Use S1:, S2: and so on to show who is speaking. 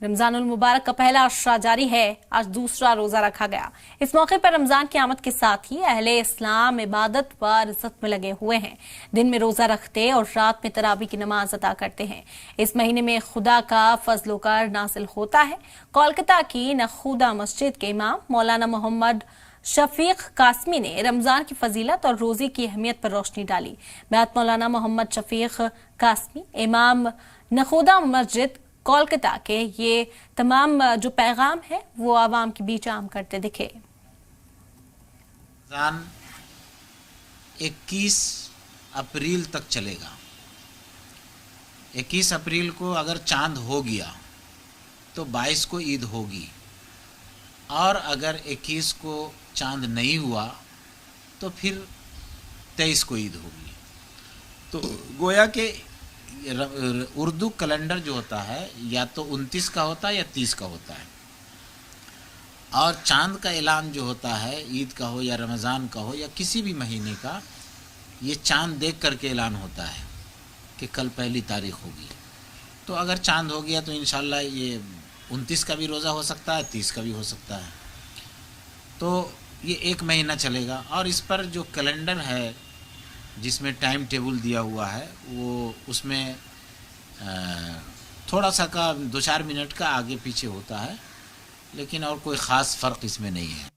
S1: رمضان المبارک کا پہلا عشرہ جاری ہے. آج دوسرا روزہ رکھا گیا. اس موقع پر رمضان کی آمد کے ساتھ ہی اہل اسلام عبادت و عزت میں لگے ہوئے ہیں. دن میں روزہ رکھتے اور رات میں تراویح کی نماز ادا کرتے ہیں. اس مہینے میں خدا کا فضل و کرم نازل ہوتا ہے. کولکتہ کی نخودا مسجد کے امام مولانا محمد شفیق قاسمی نے رمضان کی فضیلت اور روزے کی اہمیت پر روشنی ڈالی. بعد مولانا محمد شفیق قاسمی امام نخودا مسجد کولکتہ کے یہ تمام جو پیغام ہے وہ عوام کے بیچ عام کرتے دکھے.
S2: رمضان 21 اپریل تک چلے گا. 21 اپریل کو اگر چاند ہو گیا تو 22 کو عید ہوگی، اور اگر 21 کو چاند نہیں ہوا تو پھر 23 کو عید ہوگی. تو گویا کہ اردو کیلنڈر جو ہوتا ہے یا تو 29 کا ہوتا ہے یا 30 کا ہوتا ہے، اور چاند کا اعلان جو ہوتا ہے عید کا ہو یا رمضان کا ہو یا کسی بھی مہینے کا، یہ چاند دیکھ کر کے اعلان ہوتا ہے کہ کل پہلی تاریخ ہوگی. تو اگر چاند ہو گیا تو انشاءاللہ یہ 29 کا بھی روزہ ہو سکتا ہے، 30 کا بھی ہو سکتا ہے. تو یہ ایک مہینہ چلے گا. اور اس پر جو کیلنڈر ہے جس میں ٹائم ٹیبل دیا ہوا ہے وہ اس میں تھوڑا سا کا 2-4 منٹ کا آگے پیچھے ہوتا ہے، لیکن اور کوئی خاص فرق اس میں نہیں ہے.